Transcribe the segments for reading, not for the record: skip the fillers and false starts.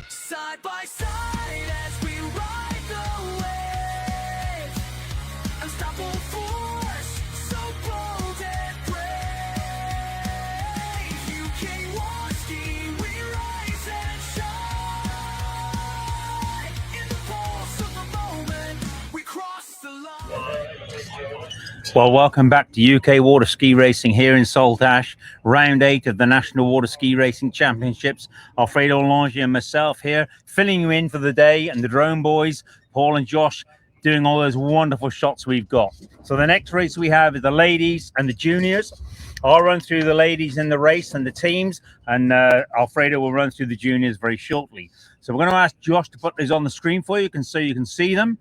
Side by side as we ride the waves, unstoppable force, so bold and brave. UK Waterski, we rise and shine. In the pulse of the moment, we cross the line. Well, welcome back to UK Waterski Racing here in Saltash, round 8 of the National Waterski Racing Championships. Alfredo Lange and myself here, filling you in for the day, and the drone boys, Paul and Josh, doing all those wonderful shots we've got. So the next race we have is the ladies and the juniors. I'll run through the ladies in the race and the teams, and Alfredo will run through the juniors very shortly. So we're going to ask Josh to put these on the screen for you, so you can see them.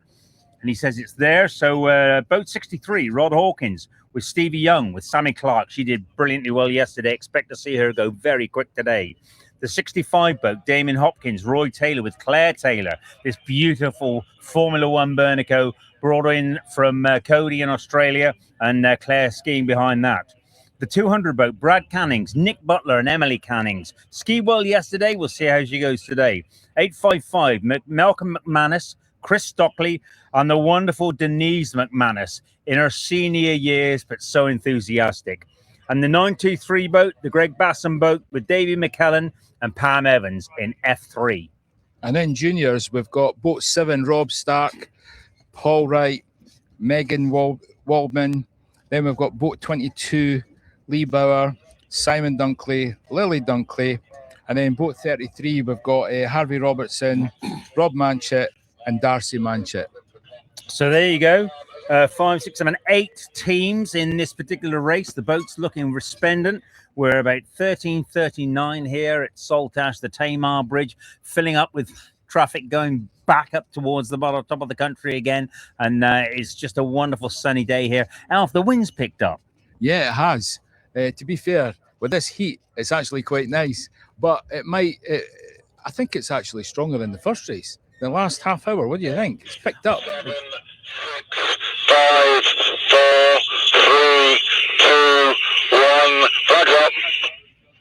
And he says it's there. So boat 63, Rod Hawkins, with Stevie Young, with Sammy Clark. She did brilliantly well yesterday. Expect to see her go very quick today. The 65 boat, Damien Hopkins, Roy Taylor with Claire Taylor. This beautiful Formula One Bernico brought in from Cody in Australia, and Claire skiing behind that. The 200 boat, Brad Cannings, Nick Butler and Emily Cannings. Ski well yesterday. We'll see how she goes today. 855, Malcolm McManus, Chris Stockley, and the wonderful Denise McManus in her senior years, but so enthusiastic. And the 923 boat, the Greg Basson boat, with Davey McKellen and Pam Evans in F3. And then juniors, we've got boat 7, Rob Stark, Paul Wright, Megan Waldman. Then we've got boat 22, Lee Bauer, Simon Dunkley, Lily Dunkley. And then boat 33, we've got Harvey Robertson, Rob Manchett, and Darcy Manchett. So there you go. 5, 6, 7, 8 teams in this particular race. The boat's looking resplendent. We're about 13:39 here at Saltash, the Tamar Bridge, filling up with traffic going back up towards the top of the country again. And it's just a wonderful sunny day here. Alf, the wind's picked up. Yeah, it has. To be fair, with this heat, it's actually quite nice. But I think it's actually stronger than the first race. The last half hour, what do you think? It's picked up. 7, 6, 5, 4, 3, 2, 1. Flags up.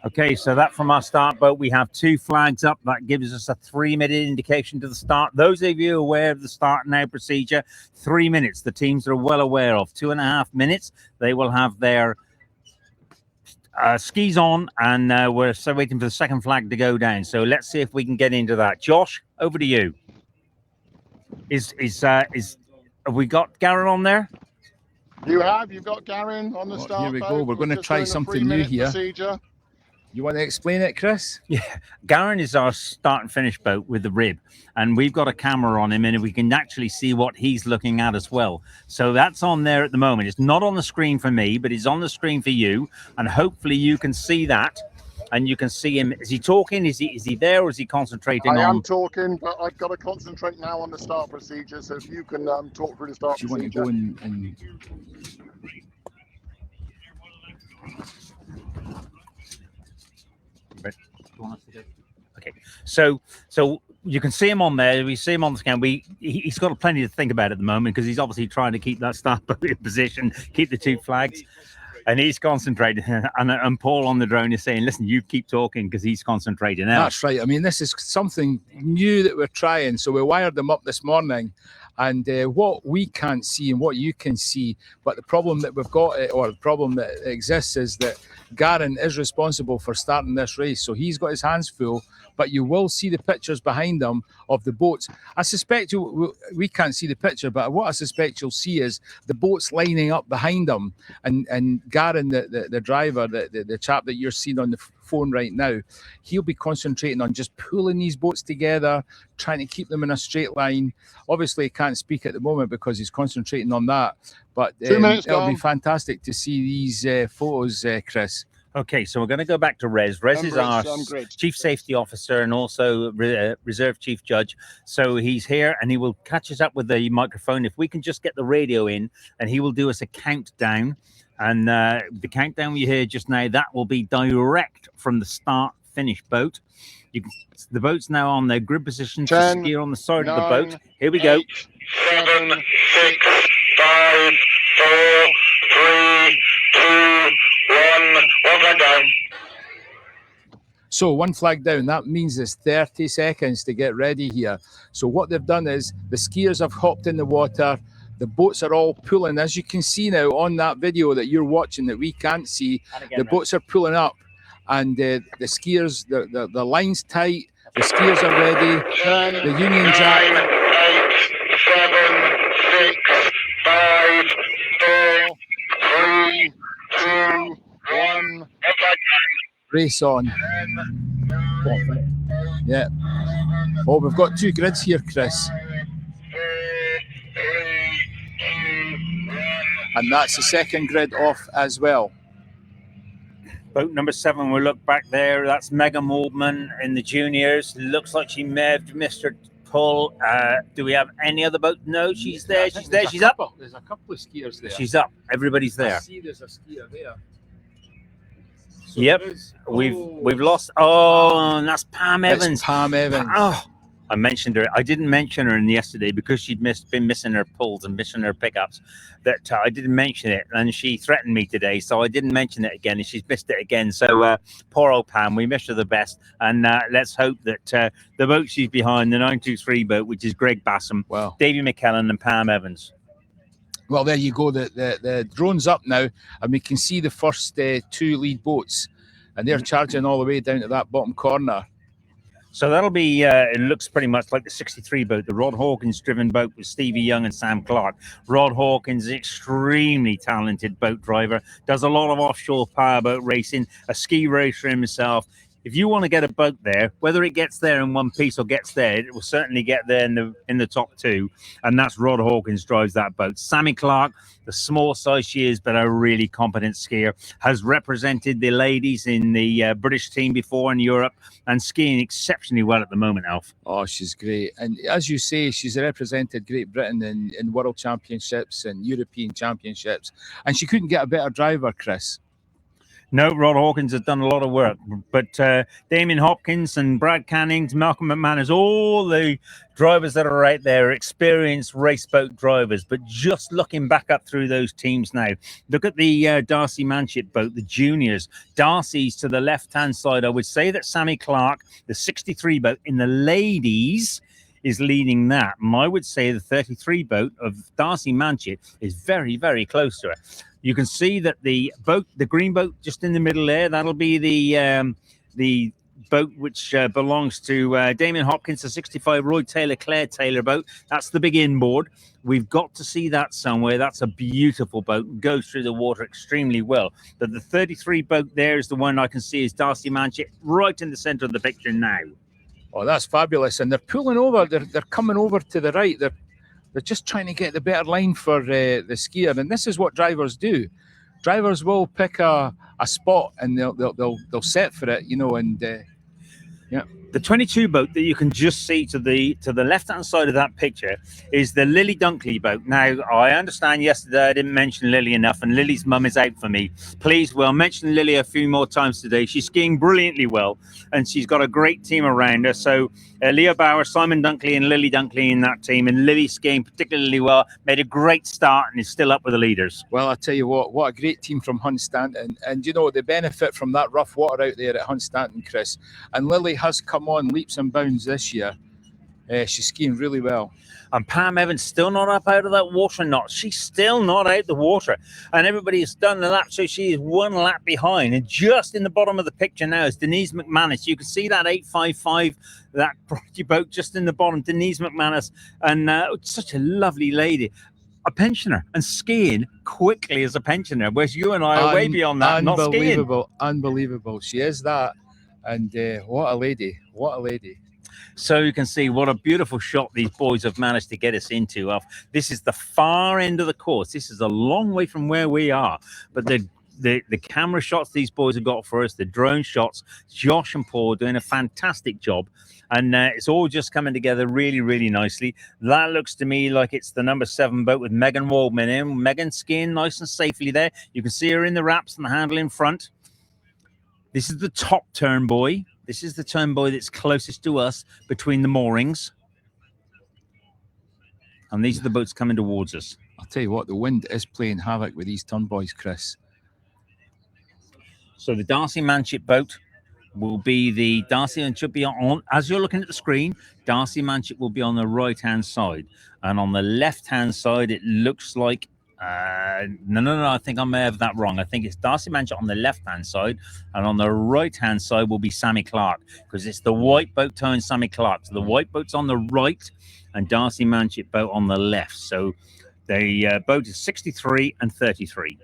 Okay, so that from our start boat, we have 2 flags up. That gives us a 3-minute indication to the start. Those of you aware of the start now procedure, 3 minutes. The teams are well aware of 2.5 minutes. They will have their skis on, and we're still waiting for the second flag to go down. So let's see if we can get into that. Josh, over to you. Have we got Garen on there? You've got Garen on the start. Here we go. We're going to try something new here. Procedure. You want to explain it, Chris? Yeah, Garen is our start and finish boat with the rib, and we've got a camera on him, and we can actually see what he's looking at as well. So that's on there at the moment. It's not on the screen for me, but it's on the screen for you, and hopefully you can see that, and you can see him. Is he talking? Is he there, or is he concentrating on? I am talking, but I've got to concentrate now on the start procedure. So if you can talk through the start procedure. Do you want to go and... Okay, so you can see him on there. We see him on the scan. He's got plenty to think about at the moment, because he's obviously trying to keep that start in position, keep the 2 flags, and he's concentrating. And Paul on the drone is saying, "Listen, you keep talking," because he's concentrating now. That's right. I mean, this is something new that we're trying. So we wired them up this morning, and what we can't see and what you can see. But the problem that we've got, or the problem that exists, is that Garen is responsible for starting this race. So he's got his hands full, but you will see the pictures behind him of the boats. I suspect we can't see the picture, but what I suspect you'll see is the boats lining up behind him, and Garen, the driver, the chap that you're seeing on the phone right now, he'll be concentrating on just pulling these boats together, trying to keep them in a straight line. Obviously, he can't speak at the moment because he's concentrating on that, but it'll be fantastic to see these photos, Chris. Okay, so we're going to go back to Rez. Rez is our Chief Safety Officer and also Reserve Chief Judge. So he's here, and he will catch us up with the microphone. If we can just get the radio in, and he will do us a countdown. And the countdown you hear just now, that will be direct from the start-finish boat. The boat's now on their grid position. 10, ski on the side 9, of the boat. Here we go. 7, 6, 5, 4, 3, 2, 1. Well done, down. So 1 flag down, that means there's 30 seconds to get ready here. So what they've done is the skiers have hopped in the water. The boats are all pulling. As you can see now on that video that you're watching that we can't see, the boats are pulling up. And the skiers, the line's tight. The skiers are ready. 10, The Union Jack. 9, 8, 7, 6, 5, 4, 3, 2, 1. Race on. Yeah. Oh, we've got 2 grids here, Chris. And that's the second grid off as well. Boat number 7, we'll look back there. That's Megan Waldman in the juniors. Looks like she may have missed her pull. Do we have any other boat? No, she's there. She's there. She's up. There's a couple of skiers there. She's up. Everybody's I there. see there's a skier there. So Yep. there is- We've lost. Oh, and that's Pam It's Evans. Pam Evans. Oh, I mentioned her. I didn't mention her in yesterday because she'd been missing her pulls and missing her pickups. That I didn't mention it, and she threatened me today, so I didn't mention it again, and she's missed it again. So poor old Pam, we miss her the best, and let's hope that the boat she's behind, the 923 boat, which is Greg Bassam, Well, Davey McKellen, and Pam Evans. well, there you go. The drone's up now, and we can see the first 2 lead boats, and they're charging all the way down to that bottom corner. So that'll be, it looks pretty much like the 63 boat, the Rod Hawkins driven boat with Stevie Young and Sam Clark. Rod Hawkins is extremely talented boat driver, does a lot of offshore powerboat racing, a ski racer himself. If you want to get a boat there, whether it gets there in one piece or gets there, it will certainly get there in the top 2. And that's Rod Hawkins drives that boat. Sammy Clark, the small size she is, but a really competent skier, has represented the ladies in the British team before in Europe and skiing exceptionally well at the moment, Alf. Oh, she's great. And as you say, she's represented Great Britain in World Championships and European Championships. And she couldn't get a better driver, Chris. No, Rod Hawkins has done a lot of work, but Damien Hopkins and Brad Cannings, Malcolm McManus, all the drivers that are out there, experienced race boat drivers. But just looking back up through those teams now, look at the Darcy Manship boat, the juniors. Darcy's to the left-hand side. I would say that Sammy Clark, the 63 boat in the ladies, is leading that. And I would say the 33 boat of Darcy Manship is very, very close to her. You can see that the boat, the green boat just in the middle there, that'll be the boat which belongs to Damien Hopkins, the 65 Roy Taylor Claire Taylor boat. That's the big inboard. We've got to see that somewhere. That's a beautiful boat, goes through the water extremely well. But the 33 boat there is the one I can see is Darcy Manship right in the center of the picture now. Oh, that's fabulous. And they're pulling over. They're coming over to the right. They're just trying to get the better line for the skier. And this is what drivers do. Drivers will pick a spot and they'll set for it, you know, and yeah. The 22 boat that you can just see to the left-hand side of that picture is the Lily Dunkley boat. Now, I understand yesterday I didn't mention Lily enough, and Lily's mum is out for me. Please, we'll mention Lily a few more times today. She's skiing brilliantly well, and she's got a great team around her. So Leo Bauer, Simon Dunkley, and Lily Dunkley in that team, and Lily skiing particularly well, made a great start and is still up with the leaders. Well, I tell you what a great team from Hunstanton. And, you know, they benefit from that rough water out there at Hunstanton, Chris. And Lily has come on leaps and bounds this year. She's skiing really well. And Pam Evans still not up out of that water knot. She's still not out the water. And everybody has done the lap, so she is 1 lap behind. And just in the bottom of the picture now is Denise McManus. You can see that 855, that Prodigy boat just in the bottom. Denise McManus, and such a lovely lady. A pensioner and skiing quickly as a pensioner, whereas you and I are way beyond that, not skiing. Unbelievable. She is that. And what a lady. What a lady. So you can see what a beautiful shot these boys have managed to get us into. This is the far end of the course. This is a long way from where we are. But the camera shots these boys have got for us, the drone shots, Josh and Paul doing a fantastic job. And it's all just coming together really, really nicely. That looks to me like it's the number 7 boat with Megan Waldman in. Megan skiing nice and safely there. You can see her in the wraps and the handle in front. This is the top turn buoy. This is the turn buoy that's closest to us between the moorings. And these are the boats coming towards us. I'll tell you what, the wind is playing havoc with these turn buoys, Chris. So the Darcy Manship boat will be the Darcy, and should be on, as you're looking at the screen, Darcy Manchett will be on the right-hand side. And on the left-hand side, it looks like, no, I think I may have that wrong. I think it's Darcy Manchett on the left-hand side, and on the right-hand side will be Sammy Clark, because it's the white boat towing Sammy Clark. So the white boat's on the right, and Darcy Manchett boat on the left. So the boat is 63 and 33.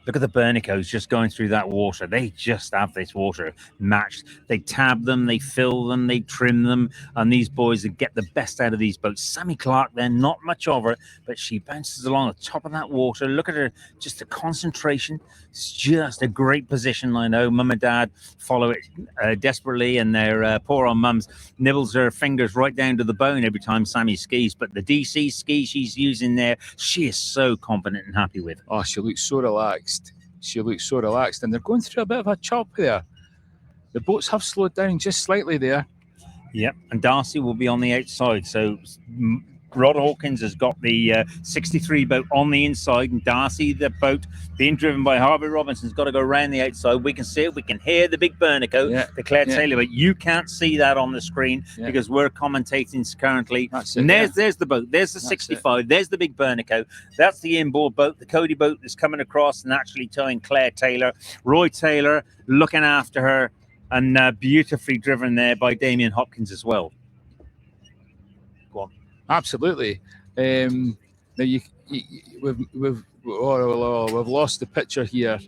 Look at the Bernicos just going through that water. They just have this water matched. They tab them, they fill them, they trim them, and these boys get the best out of these boats. Sammy Clark, they're not much of her, but she bounces along the top of that water. Look at her, just the concentration. It's just a great position. I know Mum and Dad follow it desperately, and their poor old mums nibbles her fingers right down to the bone every time Sammy skis. But the DC ski she's using there, she is so confident and happy with. Oh, she looks so relaxed. She looks so relaxed, and they're going through a bit of a chop there. The boats have slowed down just slightly there. Yep, and Darcy will be on the outside. So Rod Hawkins has got the 63 boat on the inside, and Darcy, the boat being driven by Harvey Robinson, has got to go around the outside. We can see it. We can hear the big Bernico, the Claire Taylor, but you can't see that on the screen because we're commentating currently. That's it, and there's the boat. There's the 65. There's the big Bernico. That's the inboard boat, the Cody boat that's coming across and actually towing Claire Taylor. Roy Taylor looking after her, and beautifully driven there by Damien Hopkins as well. Go on. Absolutely. Now we've lost the picture here.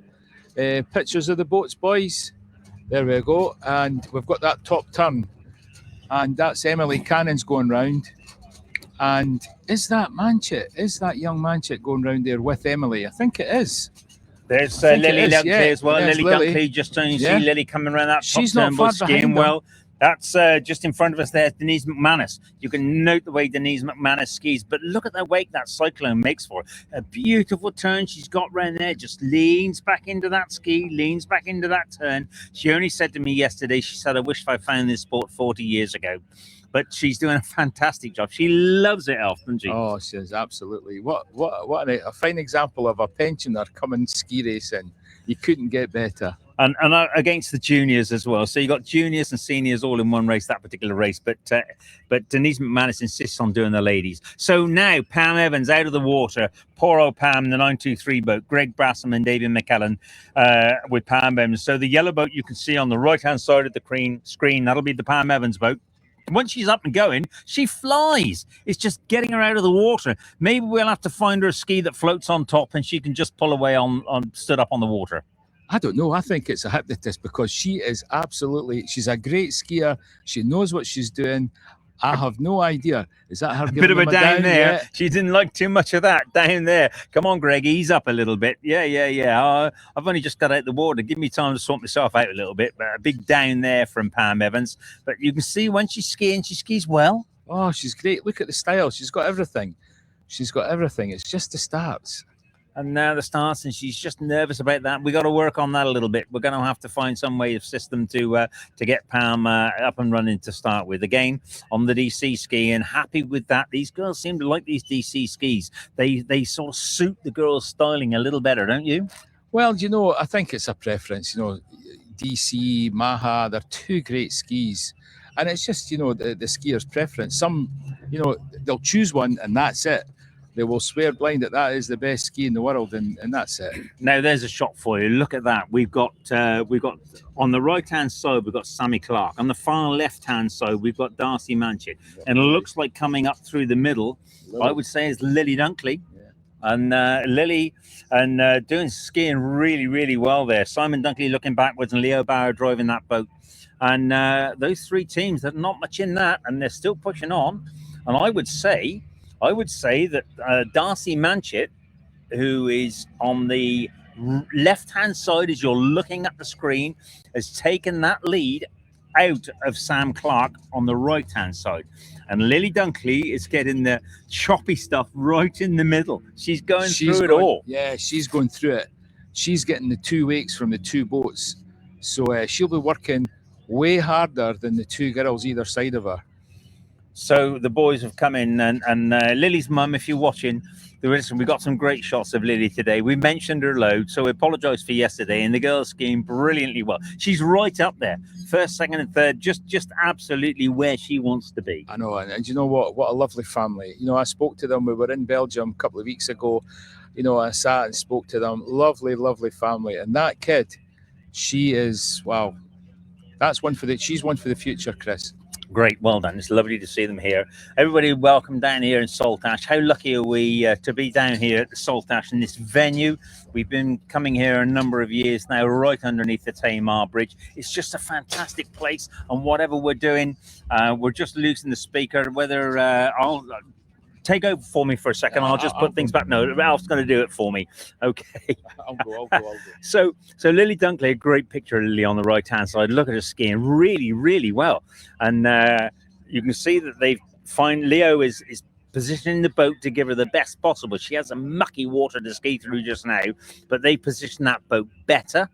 Pictures of the boats, boys. There we go. And we've got that top turn, and that's Emily Cannon's going round. And is that Manchett? Is that young Manchett going round there with Emily? I think it is. There's Lily Dunkley as well. There's Lily Dunkley, just so you see Lily coming around that top She's turn, not far skiing behind well. That's just in front of us there, Denise McManus. You can note the way Denise McManus skis, but look at the wake that Cyclone makes for her. A beautiful turn she's got around there, just leans back into that ski, leans back into that turn. She only said to me yesterday, she said, I wish I found this sport 40 years ago. But she's doing a fantastic job. She loves it, Elf, doesn't she? Oh, she is, absolutely. What a fine example of a pensioner coming ski racing. You couldn't get better. And against the juniors as well. So you got juniors and seniors all in one race, that particular race. But Denise McManus insists on doing the ladies. So now Pam Evans out of the water. Poor old Pam, the 923 boat. Greg Brassam and David McKellen with Pam Evans. So the yellow boat you can see on the right-hand side of the screen, that'll be the Pam Evans boat. Once she's up and going, she flies. It's just getting her out of the water. Maybe we'll have to find her a ski that floats on top and she can just pull away on stood up on the water. I don't know. I think it's a hypnotist because she is absolutely, she's a great skier. She knows what she's doing. I have no idea. Is that her? A bit of a down there. Yeah. She didn't like too much of that down there. Come on, Greg, ease up a little bit. Yeah. I've only just got out the water. Give me time to sort myself out a little bit. But a big down there from Pam Evans. But you can see when she's skiing, she skis well. Oh, she's great. Look at the style. She's got everything. She's got everything. It's just the starts. And now the starts, and she's just nervous about that. We got to work on that a little bit. We're going to have to find some way of system to get Pam up and running to start with. Again, on the DC ski, and happy with that. These girls seem to like these DC skis. They sort of suit the girls' styling a little better, don't you? Well, you know, I think it's a preference. You know, DC, Maha, they're two great skis. And it's just, you know, the skier's preference. Some, you know, they'll choose one and that's it. They will swear blind that is the best ski in the world, and that's it. Now there's a shot for you. Look at that. We've got on the right hand side we've got Sammy Clark. On the far left hand side we've got Darcy Manchett, and it looks like coming up through the middle. I would say is Lily Dunkley, and Lily and doing skiing really, really well there. Simon Dunkley looking backwards, and Leo Bauer driving that boat. And those three teams, there's not much in that, and they're still pushing on. And I would say that Darcy Manchett, who is on the left-hand side as you're looking at the screen, has taken that lead out of Sam Clark on the right-hand side. And Lily Dunkley is getting the choppy stuff right in the middle. She's going through it all. Yeah, she's going through it. She's getting the two wakes from the two boats. So she'll be working way harder than the two girls either side of her. So the boys have come in, and Lily's mum, if you're watching, we've got some great shots of Lily today. We mentioned her load, so we apologise for yesterday, and the girl's skiing brilliantly well. She's right up there, first, second and third, just absolutely where she wants to be. I know, and you know what a lovely family. You know, I spoke to them, we were in Belgium a couple of weeks ago. You know, I sat and spoke to them. Lovely, lovely family. And that kid, she is, wow, she's one for the future, Chris. Great, well done. It's lovely to see them here. Everybody, welcome down here in Saltash. How lucky are we to be down here at the Saltash in this venue? We've been coming here a number of years now, right underneath the Tamar Bridge. It's just a fantastic place, and whatever we're doing, we're just losing the speaker. Whether I'll take over for me for a second, I'll just put things back. No, Alf's going to do it for me. Okay. I'll go. So Lily Dunkley, a great picture of Lily on the right-hand side. Look at her skiing really, really well. And you can see that Leo is positioning the boat to give her the best possible. She has a mucky water to ski through just now, but they positioned that boat better.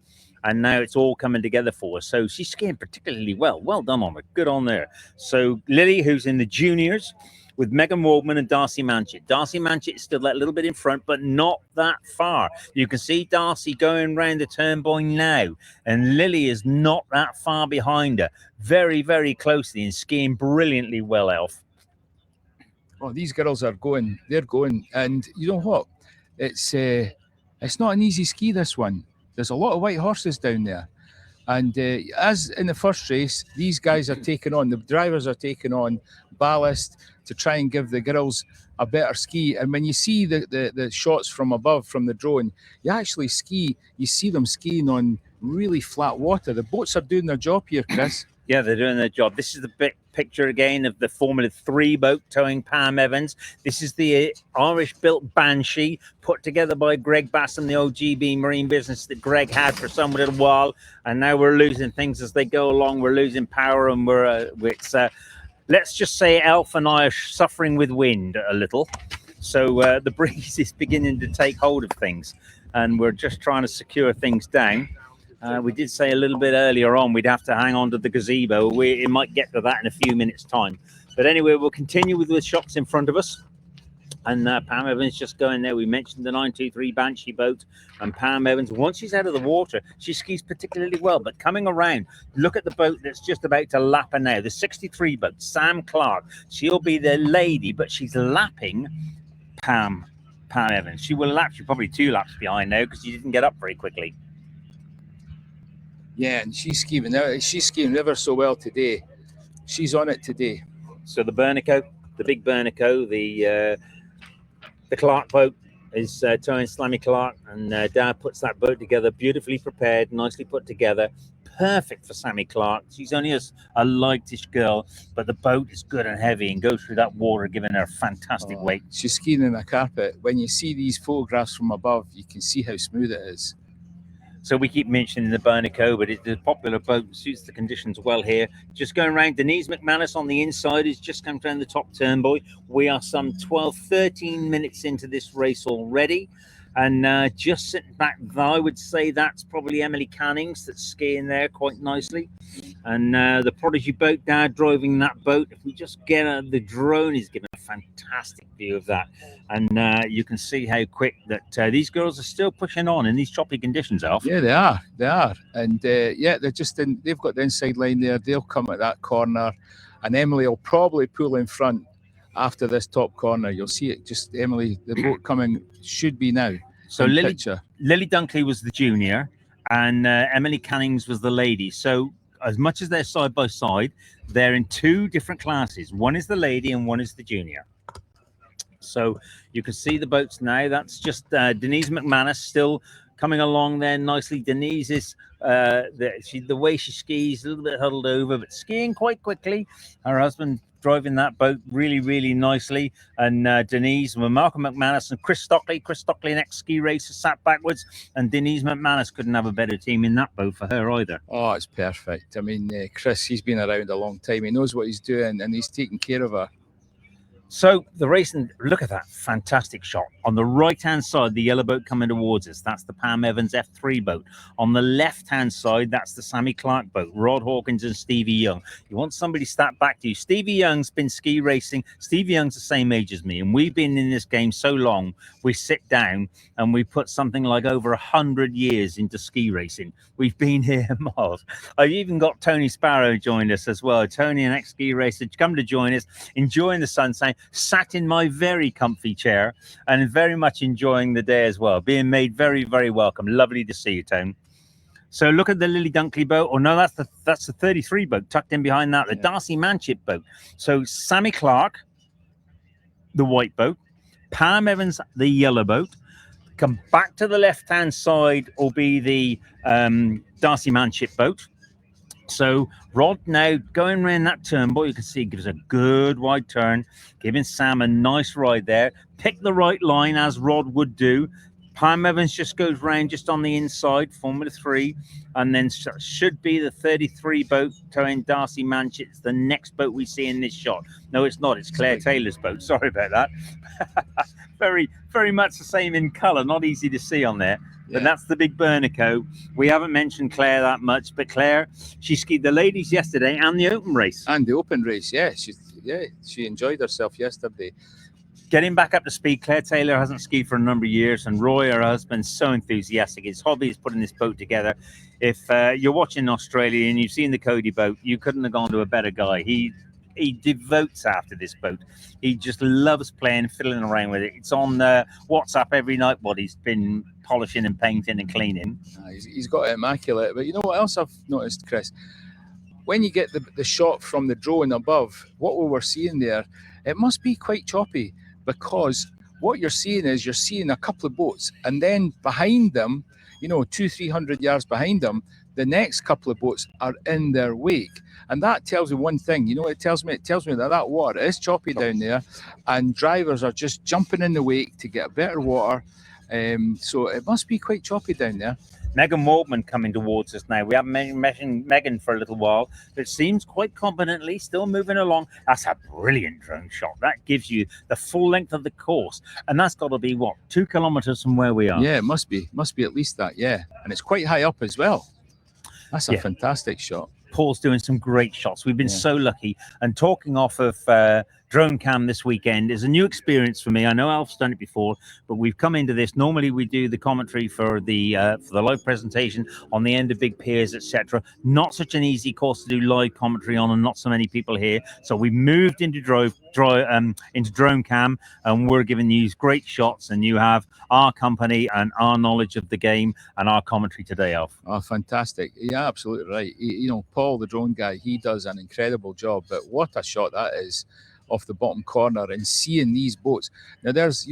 And now it's all coming together for her. So she's skiing particularly well. Well done on her. Good on there. So Lily, who's in the juniors, with Megan Waldman and Darcy Manchett. Darcy Manchett is still that little bit in front, but not that far. You can see Darcy going round the turnbuckle now, and Lily is not that far behind her. Very, very closely, and skiing brilliantly well, Elf. Oh, these girls are going. They're going. And you know what? It's not an easy ski, this one. There's a lot of white horses down there. And as in the first race, these guys are taking on, the drivers are taking on ballast to try and give the girls a better ski. And when you see the shots from above, from the drone, you see them skiing on really flat water. The boats are doing their job here, Chris. Yeah, they're doing their job. This is the big picture again of the Formula 3 boat towing Pam Evans. This is the Irish-built Banshee put together by Greg Bassam, the old GB Marine business that Greg had for some little while. And now we're losing things as they go along. We're losing power, and let's just say Elf and I are suffering with wind a little. So the breeze is beginning to take hold of things, and we're just trying to secure things down. We did say a little bit earlier on we'd have to hang on to the gazebo. It might get to that in a few minutes' time. But anyway, we'll continue with the shots in front of us. And Pam Evans just going there. We mentioned the 923 Banshee boat. And Pam Evans, once she's out of the water, she skis particularly well. But coming around, look at the boat that's just about to lap her now. The 63 boat, Sam Clark. She'll be the lady, but she's lapping Pam Evans. She will lap. She's probably 2 laps behind now because she didn't get up very quickly. Yeah, and she's skiing ever so well today. She's on it today. So the Bernico, the big Bernico, the Clark boat is towing Slammy Clark, and Dad puts that boat together, beautifully prepared, nicely put together, perfect for Sammy Clark. She's only a lightish girl, but the boat is good and heavy and goes through that water, giving her a fantastic weight. She's skiing in a carpet. When you see these photographs from above, you can see how smooth it is. So we keep mentioning the Bernico, but it's a popular boat and suits the conditions well here. Just going around, Denise McManus on the inside has just come down the top turn, boy. We are some 12, 13 minutes into this race already. And just sitting back, I would say that's probably Emily Cannings that's skiing there quite nicely. And the Prodigy boat, Dad driving that boat. If we just get the drone is giving a fantastic view of that. And you can see how quick that these girls are still pushing on in these choppy conditions, Alf. Yeah, they are. And they're just in, they've got the inside line there. They'll come at that corner. And Emily will probably pull in front after this top corner. You'll see it, just Emily, the boat coming should be now. So Lily Dunkley was the junior, and Emily Cannings was the lady. So as much as they're side by side, they're in 2 different classes. One is the lady and one is the junior. So you can see the boats now. That's just Denise McManus still coming along there nicely. Denise is the way she skis, a little bit huddled over, but skiing quite quickly. Her husband driving that boat really, really nicely. And Denise, Malcolm McManus and Chris Stockley. Chris Stockley, an ex-ski racer, sat backwards. And Denise McManus couldn't have a better team in that boat for her either. Oh, it's perfect. I mean, Chris, he's been around a long time. He knows what he's doing, and he's taking care of her. So the racing, look at that fantastic shot. On the right-hand side, the yellow boat coming towards us. That's the Pam Evans F3 boat. On the left-hand side, that's the Sammy Clark boat, Rod Hawkins and Stevie Young. You want somebody to step back to you. Stevie Young's been ski racing. Stevie Young's the same age as me, and we've been in this game so long, we sit down and we put something like over 100 years into ski racing. We've been here miles. I've even got Tony Sparrow joined us as well. Tony, an ex-ski racer, come to join us, enjoying the sunshine, sat in my very comfy chair and very much enjoying the day as well, being made very, very welcome. Lovely to see you, Tone. So look at the Lily Dunkley boat. Oh no, that's the 33 boat tucked in behind that, the Darcy Manship boat. So Sammy Clark, the white boat, Pam Evans, the yellow boat. Come back to the left-hand side will be the Darcy Manship boat. So Rod now going around that turn, boy, you can see it gives a good wide turn, giving Sam a nice ride there. Pick the right line as Rod would do. Pam Evans just goes round just on the inside, Formula 3, and then should be the 33 boat towing Darcy Manship. It's the next boat we see in this shot. No, it's not. It's Claire Taylor's boat. Sorry about that. Very, very much the same in colour. Not easy to see on there. But that's the big Bernico. We haven't mentioned Claire that much, but Claire, she skied the ladies yesterday and the open race. And the open race, she enjoyed herself yesterday. Getting back up to speed, Claire Taylor hasn't skied for a number of years, and Roy, her husband, so enthusiastic. His hobby is putting this boat together. If you're watching Australia and you've seen the Cody boat, you couldn't have gone to a better guy. He devotes after this boat. He just loves playing, fiddling around with it. It's on WhatsApp every night what he's been polishing and painting and cleaning. He's got it immaculate. But you know what else I've noticed, Chris? When you get the shot from the drone above, what we were seeing there, it must be quite choppy, because what you're seeing is you're seeing a couple of boats, and then behind them, 200-300 yards behind them, the next couple of boats are in their wake. And that tells me one thing, it tells me that water is choppy down there, and drivers are just jumping in the wake to get better water. So it must be quite choppy down there. Megan Waldman coming towards us now. We haven't mentioned Megan for a little while, but it seems quite competently still moving along. That's a brilliant drone shot. That gives you the full length of the course, and that's got to be 2 kilometers from where we are. Yeah, it must be at least that. Yeah, and it's quite high up as well. That's a fantastic shot. Paul's doing some great shots. We've been so lucky. And talking off of drone cam this weekend is a new experience for me. I know Alf's done it before, but we've come into this. Normally we do the commentary for the live presentation on the end of big piers, etc. Not such an easy course to do live commentary on, and not so many people here. So we moved into drone cam, and we're giving you great shots, and you have our company and our knowledge of the game and our commentary today, Alf. Oh, fantastic. Yeah, absolutely right. Paul, the drone guy, he does an incredible job, but what a shot that is off the bottom corner, and seeing these boats. Now there's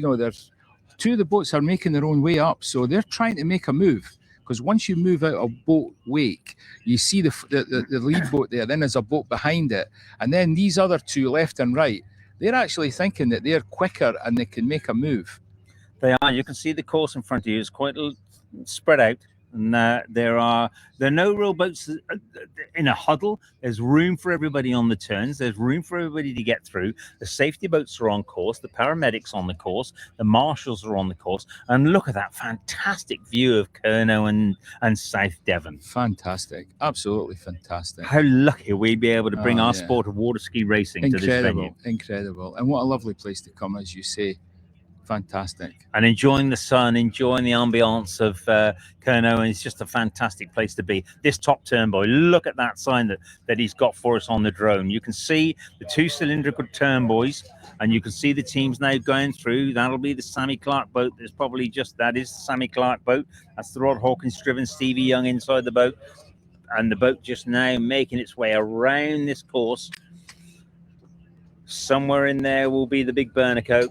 two of the boats are making their own way up, so they're trying to make a move, because once you move out a boat wake, you see the lead boat there, then there's a boat behind it, and then these other two left and right, they're actually thinking that they're quicker and they can make a move. They are. You can see the course in front of you is quite spread out. And there are no real boats in a huddle. There's room for everybody on the turns. There's room for everybody to get through. The safety boats are on course. The paramedics on the course. The marshals are on the course. And look at that fantastic view of Cornwall and South Devon. Fantastic. Absolutely fantastic. How lucky we'd be able to bring our sport of water ski racing to this venue. Incredible. And what a lovely place to come, as you say. Fantastic. And enjoying the sun, enjoying the ambience of Cornwall. It's just a fantastic place to be. This top turn, boy, look at that sign that he's got for us on the drone. You can see the 2 cylindrical turn boys, and you can see the teams now going through. That'll be the Sammy Clark boat. There's probably that is the Sammy Clark boat. That's the Rod Hawkins driven Stevie Young inside the boat. And the boat just now making its way around this course. Somewhere in there will be the big Bernico.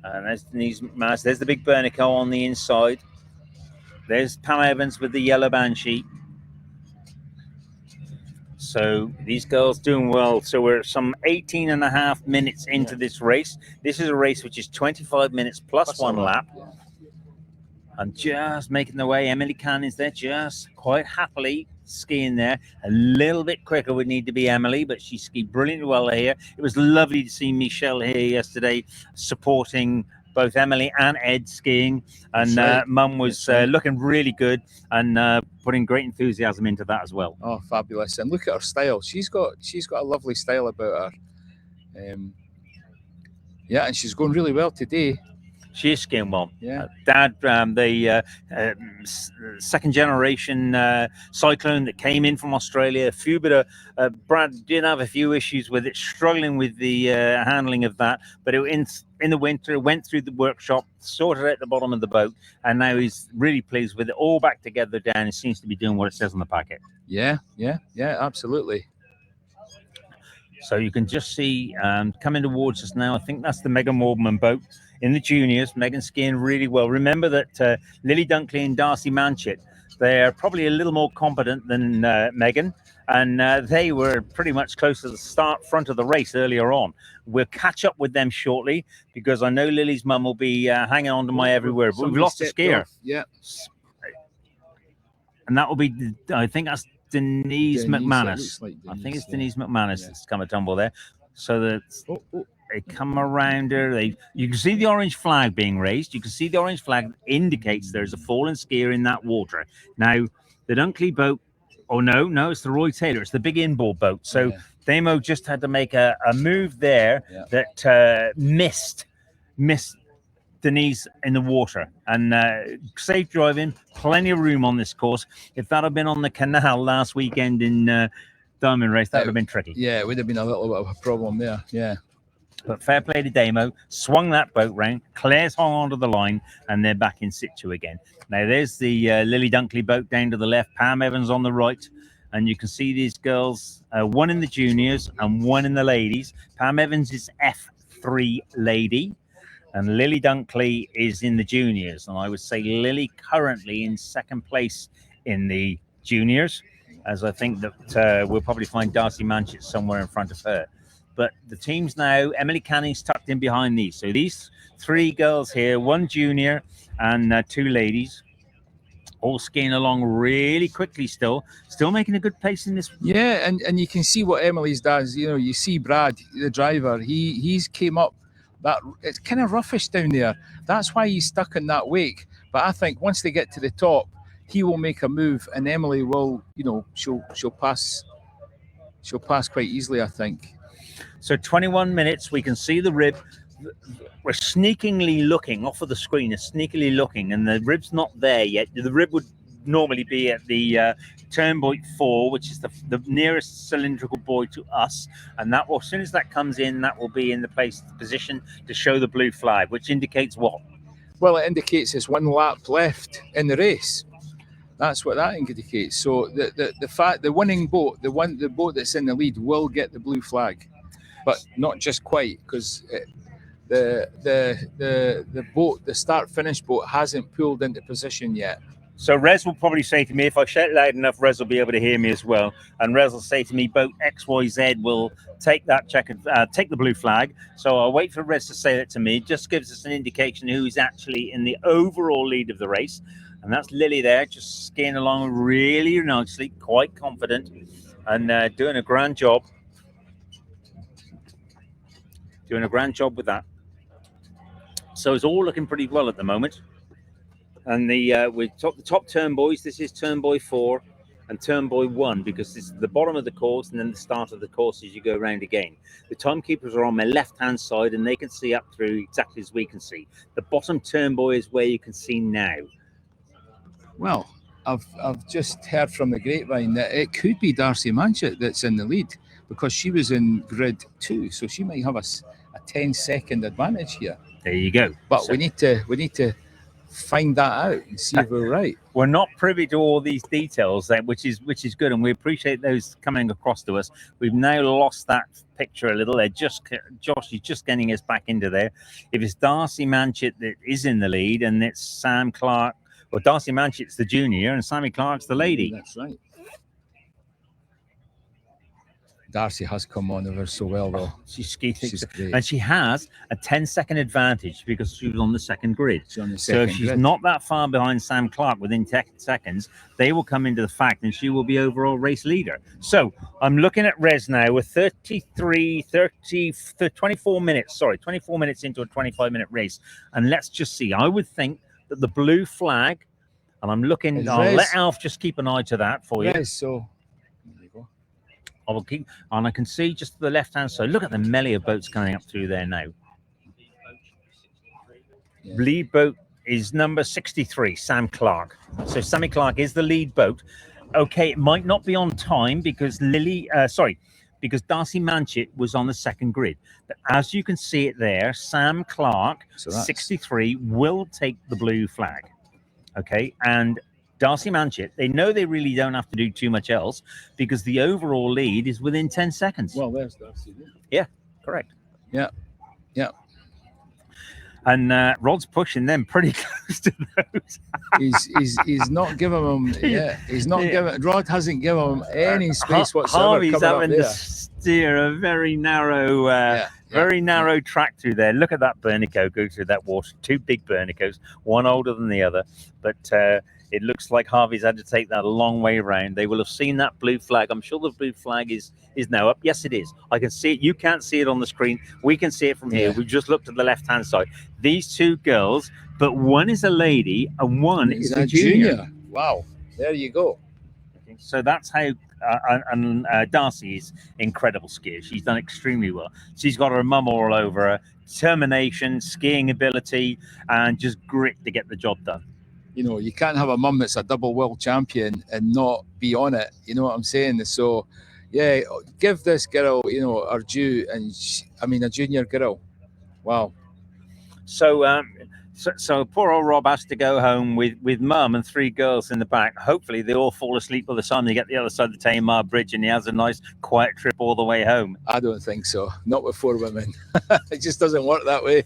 And there's the big Bernico on the inside. There's Pam Evans with the yellow Banshee. So these girls doing well. So we're some 18 and a half minutes into this race. This is a race which is 25 minutes plus one lap. And just making the way. Emily Cannon's there just quite happily skiing there. A little bit quicker would need to be Emily, but she skied brilliantly well here. It was lovely to see Michelle here yesterday supporting both Emily and Ed skiing, and That's right. Mum was That's right. looking really good and putting great enthusiasm into that as well. Oh, fabulous! And look at her style. She's got a lovely style about her. Yeah, and she's going really well today. She is skiing well. Yeah. Dad, the second generation cyclone that came in from Australia. A few bit of Brad did have a few issues with it, struggling with the handling of that. But in the winter, went through the workshop, sorted out the bottom of the boat, and now he's really pleased with it. All back together down. It seems to be doing what it says on the packet. Yeah, absolutely. So you can just see coming towards us now. I think that's the Megan Wardman boat in the juniors. Megan skiing really well. Remember that Lily Dunkley and Darcy Manchett, they're probably a little more competent than Megan, and they were pretty much close to the front of the race earlier on. We'll catch up with them shortly because I know Lily's mum will be hanging on to my every word. But we've lost a skier. Yeah. And that will be, I think that's Denise McManus. Like I think it's yeah. Denise McManus Yeah. that's come a tumble there. So that they come around her. You can see the orange flag being raised. You can see the orange flag indicates there's a fallen skier in that water. Now, the Dunkley boat, no, it's the Roy Taylor. It's the big inboard boat. So Damo just had to make a move there that missed Denise in the water, and safe driving, plenty of room on this course. If that had been on the canal last weekend in Diamond Race, that would have been tricky. Yeah, it would have been a little bit of a problem there. Yeah. But fair play to Damo, swung that boat round, Claire's hung onto the line, and they're back in situ again. Now there's the Lily Dunkley boat down to the left, Pam Evans on the right, and you can see these girls, one in the juniors and one in the ladies. Pam Evans is F3 lady, and Lily Dunkley is in the juniors. And I would say Lily currently in second place in the juniors, as I think that we'll probably find Darcy Manchett somewhere in front of her. But the teams now, Emily Canning's tucked in behind these. So these three girls here, one junior and two ladies, all skiing along really quickly still making a good pace in this. Yeah, and you can see what Emily's does. You know, you see Brad, the driver, he's came up. That it's kind of roughish down there. That's why he's stuck in that wake. But I think once they get to the top, he will make a move, and Emily will, she'll pass quite easily, I think. So 21 minutes, we can see the rib. We're sneakingly looking off of the screen, sneakily looking, and the rib's not there yet. The rib would normally be at the turn buoy 4, which is the nearest cylindrical buoy to us, and that will, as soon as that comes in, that will be in the position to show the blue flag, which indicates what? Well, it indicates there's one lap left in the race. That's what that indicates. So the winning boat, the boat that's in the lead, will get the blue flag, but not just quite, because the boat, the start-finish boat, hasn't pulled into position yet. So Rez will probably say to me, if I shout loud enough, Rez will be able to hear me as well. And Rez will say to me, boat XYZ will take that take the blue flag. So I'll wait for Rez to say that to me. It just gives us an indication who's actually in the overall lead of the race. And that's Lily there, just skiing along really nicely, quite confident, and doing a grand job. Doing a grand job with that. So it's all looking pretty well at the moment. And we top the top turn buoys. This is turn buoy 4 and turn buoy 1, because this is the bottom of the course and then the start of the course as you go around again. The timekeepers are on my left-hand side and they can see up through exactly as we can see. The bottom turn buoy is where you can see now. Well, I've just heard from the grapevine that it could be Darcy Manchett that's in the lead, because she was in grid 2, so she might have a 10-second advantage here. There you go. But so we need to find that out and see if we're right. We're not privy to all these details, which is good, and we appreciate those coming across to us. We've now lost that picture a little. Josh is just getting us back into there. If it's Darcy Manchett that is in the lead, and it's Sam Clark, well, Darcy Manchett's the junior, and Sammy Clark's the lady. That's right. Darcy has come on over so well, though. She's ski She's great. and she has a 10-second advantage because she was on the second grid. She's on the So second if she's grid. not that far behind Sam Clark within 10 seconds, they will come into the fact and she will be overall race leader. So I'm looking at Res now with 24 minutes into a 25-minute race. And let's just see. I would think that the blue flag, and I'm looking, It's I'll Res. let Alf just keep an eye to that for you. Yes, so there you go. I will keep, and I can see just to the left-hand side. Look at the melee of boats coming up through there now. Yeah. Lead boat is number 63, Sam Clark. So Sammy Clark is the lead boat. Okay, it might not be on time because because Darcy Manchett was on the second grid. But as you can see it there, Sam Clark, So that's- 63, will take the blue flag. Okay, and Darcy Manchett, they know they really don't have to do too much else because the overall lead is within 10 seconds. Well, there's Darcy. Correct. Yeah. And Rod's pushing them pretty close to those. He's not giving him. Yeah, he's not giving. Rod hasn't given him any space whatsoever. Harvey's coming up having there. to steer a very narrow, very narrow track through there. Look at that Bernico go through that water. Two big Bernicos, one older than the other. But it looks like Harvey's had to take that a long way around. They will have seen that blue flag. I'm sure the blue flag is now up. Yes, it is. I can see it. You can't see it on the screen. We can see it from here. Yeah. We've just looked at the left-hand side. These two girls, but one is a lady and one is a junior. Wow, there you go. So that's how Darcy is incredible skier. She's done extremely well. She's got her mum all over her. Determination, skiing ability, and just grit to get the job done. You know, you can't have a mum that's a double world champion and not be on it. You know what I'm saying? So, yeah, give this girl, you know, her due. And a junior girl. Wow. So, so poor old Rob has to go home with mum and three girls in the back. Hopefully they all fall asleep by the time they get the other side of the Tamar Bridge and he has a nice quiet trip all the way home. I don't think so. Not with four women. It just doesn't work that way.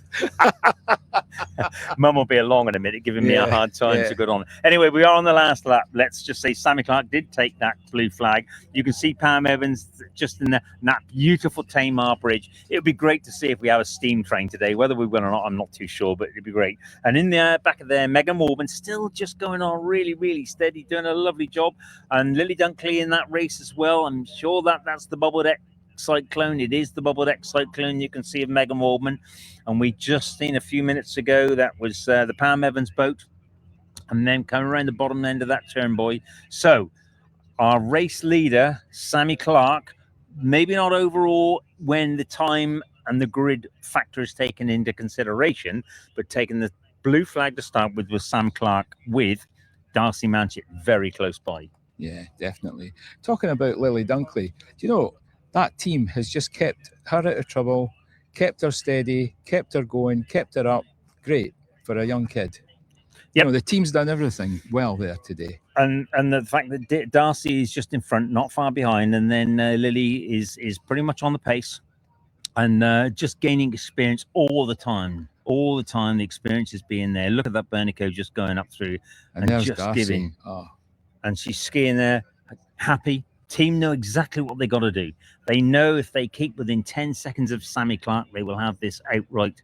Mum will be along in a minute giving me a hard time to go on. Anyway, we are on the last lap. Let's just say Sammy Clark did take that blue flag. You can see Pam Evans just in that beautiful Tamar Bridge. It would be great to see if we have a steam train today. Whether we will or not, I'm not too sure, but it'd be great. And in the back of there, Megan Morban still just going on really, really steady, doing a lovely job. And Lily Dunkley in that race as well. I'm sure that's the bubble deck cyclone. It is the bubble deck cyclone you can see of Megan Waldman. And we just seen a few minutes ago that was the Pam Evans boat, and then coming around the bottom end of that turn, boy. So our race leader Sammy Clark, maybe not overall when the time and the grid factor is taken into consideration, but taking the blue flag to start with was Sam Clark with Darcy Manchett very close by. Yeah, definitely. Talking about Lily Dunkley, do you know that team has just kept her out of trouble, kept her steady, kept her going, kept her up. Great for a young kid. You know, the team's done everything well there today. And the fact that Darcy is just in front, not far behind, and then Lily is pretty much on the pace and just gaining experience all the time. All the time, the experience is being there. Look at that Bernico just going up through and just Darcy. giving. And she's skiing there, happy. Team know exactly what they got to do. They know if they keep within 10 seconds of Sammy Clark, they will have this outright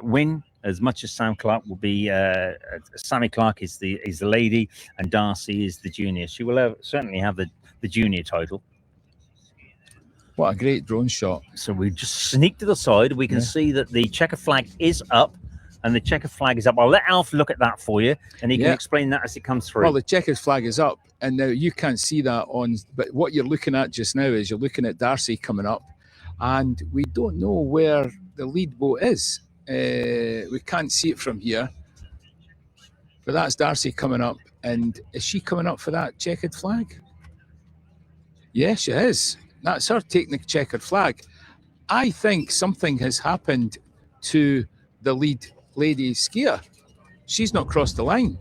win. As much as Sam Clark will be, Sammy Clark is the lady, and Darcy is the junior. She will certainly have the junior title. What a great drone shot! So we just sneak to the side. We can see that the checker flag is up, and the checker flag is up. I'll let Alf look at that for you, and he can explain that as it comes through. Well, the checkers flag is up, and now you can't see that on. But what you're looking at just now is you're looking at Darcy coming up, and we don't know where the lead boat is. We can't see it from here, but that's Darcy coming up. And is she coming up for that checkered flag? Yes, she is. That's her taking the checkered flag. I think something has happened to the lead lady skier. She's not crossed the line.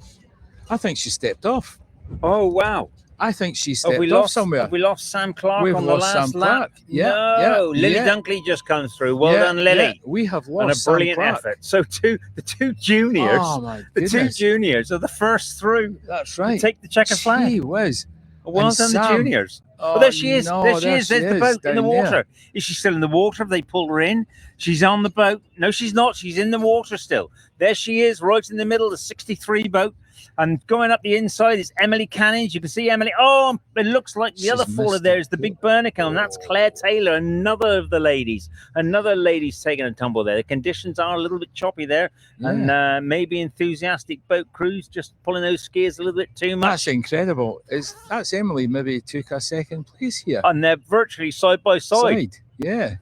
I think she stepped off. Oh, wow. I think she stepped off somewhere. Have we lost Sam Clark We've on the lost last Sam lap? Clark. Yeah, No, Lily Dunkley just comes through. Well done, Lily. Yeah. We have lost and a brilliant Sam Clark. effort. So the two juniors, Oh, my the two goodness. juniors are the first through. That's right. To take the checker flag. She was. Well And done, the Sam- juniors. Oh, there she is. no, there she is. There's the boat in the down water. there. Is she still in the water? Have they pulled her in? She's on the boat. No, she's not. She's in the water still. There she is, right in the middle, the 63 boat. And going up the inside is Emily Cannings. You can see Emily. Oh, it looks like the other faller there is the big Bernico, and that's Claire Taylor, another of the ladies. Another lady's taking a tumble there. The conditions are a little bit choppy there, and maybe enthusiastic boat crews just pulling those skiers a little bit too much. That's incredible. That's Emily maybe took a second place here. And they're virtually side by side. Yeah.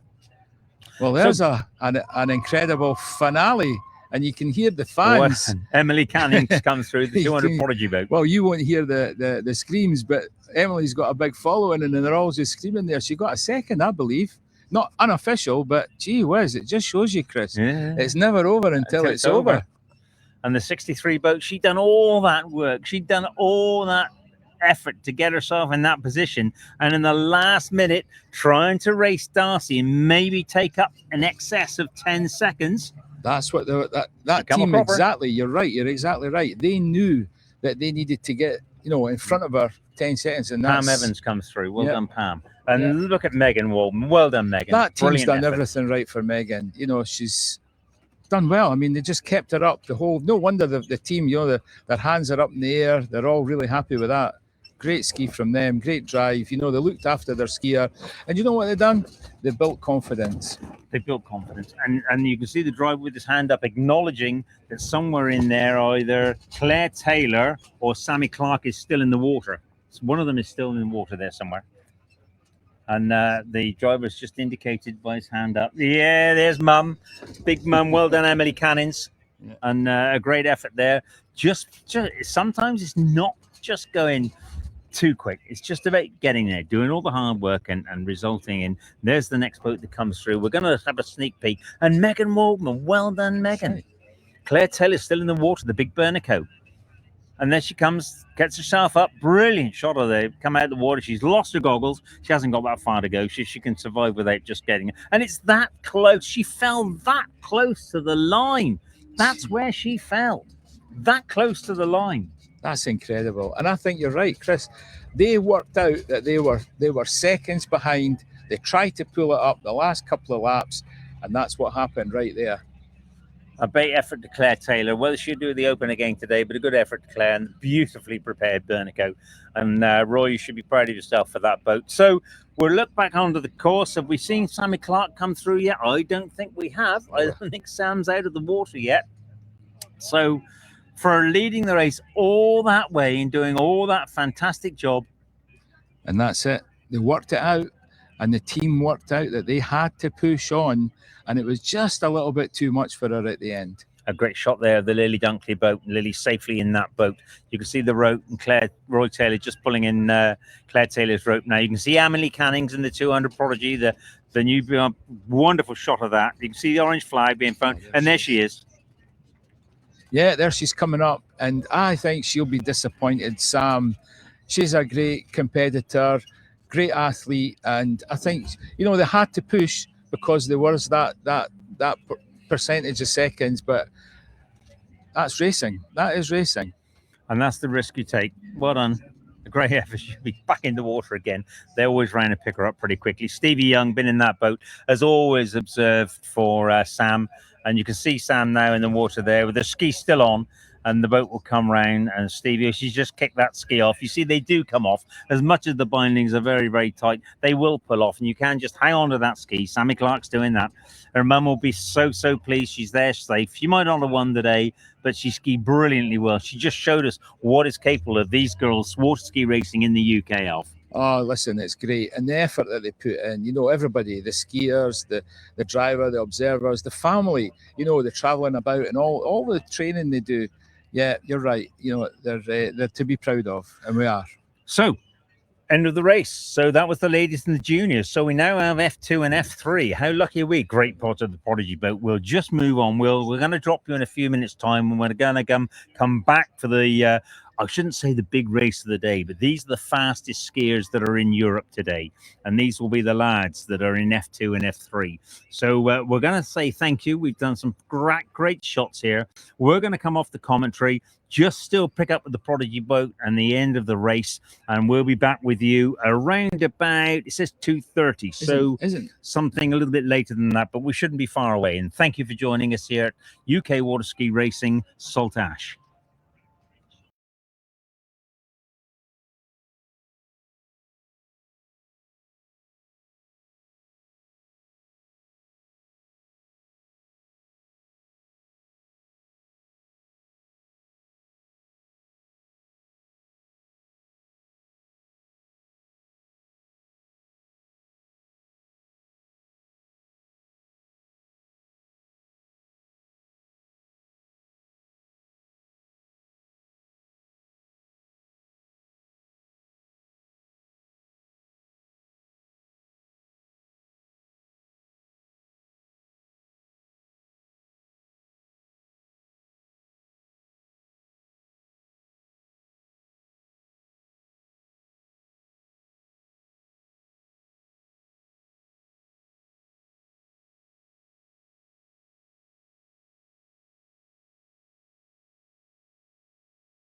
Well, there's an incredible finale. And you can hear the fans. Emily Cannings comes through the 200 Prodigy boat. Well, you won't hear the screams, but Emily's got a big following, and they're all just screaming there. She got a second, I believe. Not unofficial, but gee whiz, it just shows you, Chris. Yeah. It's never over until it's over. And the 63 boat, she'd done all that work. She'd done all that effort to get herself in that position. And in the last minute, trying to race Darcy and maybe take up an excess of 10 seconds. That's what that team, exactly. You're right. You're exactly right. They knew that they needed to get, in front of her 10 seconds. And Pam Evans comes through. Well done, Pam. And look at Megan Walden. Well done, Megan. That team's done effort. everything right for Megan. She's done well. I mean, they just kept her up. No wonder the team, their hands are up in the air. They're all really happy with that. Great ski from them, great drive. They looked after their skier. And you know what they've done? They built confidence. They built confidence. And you can see the driver with his hand up, acknowledging that somewhere in there, either Claire Taylor or Sammy Clark is still in the water. So one of them is still in the water there somewhere. And the driver's just indicated by his hand up. Yeah, there's Mum. Big Mum. Well done, Emily Cannings. Yeah. And a great effort there. Just sometimes it's not just going too quick. It's just about getting there, doing all the hard work and resulting in. There's the next boat that comes through. We're going to have a sneak peek. And Megan Waldman, well done, Megan. Claire Taylor's still in the water, the big Bernico. And there she comes, gets herself up. Brilliant shot of her. Come out of the water. She's lost her goggles. She hasn't got that far to go. She can survive without just getting it. And it's that close. She fell that close to the line. That's where she fell. That close to the line. That's incredible. And I think you're right, Chris. They worked out that they were seconds behind. They tried to pull it up the last couple of laps, and that's what happened right there. A great effort to Claire Taylor. Well, she'll do the Open again today, but a good effort to Claire and beautifully prepared Bernico. And Roy, you should be proud of yourself for that boat. So we'll look back onto the course. Have we seen Sammy Clark come through yet? I don't think we have. I don't think Sam's out of the water yet. So for leading the race all that way and doing all that fantastic job. And that's it. They worked it out, and the team worked out that they had to push on, and it was just a little bit too much for her at the end. A great shot there of the Lily Dunkley boat. Lily safely in that boat. You can see the rope and Roy Taylor just pulling in Claire Taylor's rope now. You can see Emily Cannings in the 200 Prodigy, the new wonderful shot of that. You can see the orange flag being found, and there she is. Yeah, there she's coming up, and I think she'll be disappointed. Sam, she's a great competitor, great athlete, and I think they had to push because there was that percentage of seconds, but that's racing. That is racing, and that's the risk you take. Well done. A great effort. She'll be back in the water again. They always ran to pick her up pretty quickly. Stevie Young, been in that boat, has always observed for Sam. And you can see Sam now in the water there with the ski still on, and the boat will come round. And Stevie, she's just kicked that ski off. You see, they do come off. As much as the bindings are very, very tight, they will pull off, and you can just hang on to that ski. Sammy Clark's doing that. Her mum will be so pleased. She's there safe. She might not have won today, but she skied brilliantly well. She just showed us what is capable of these girls water ski racing in the UK, Alf. Oh, listen, it's great. And the effort that they put in, everybody, the skiers, the driver, the observers, the family, the traveling about and all the training they do. Yeah, you're right. They're to be proud of, and we are. So, end of the race. So that was the ladies and the juniors. So we now have F2 and F3. How lucky are we? Great part of the Prodigy boat. We'll just move on. We're going to drop you in a few minutes' time, and we're going to come back for the I shouldn't say the big race of the day, but these are the fastest skiers that are in Europe today. And these will be the lads that are in F2 and F3. So we're going to say thank you. We've done some great shots here. We're going to come off the commentary, just still pick up with the Prodigy boat and the end of the race. And we'll be back with you around about, it says 2:30. So Isn't something a little bit later than that, but we shouldn't be far away. And thank you for joining us here at UK Waterski Racing Saltash.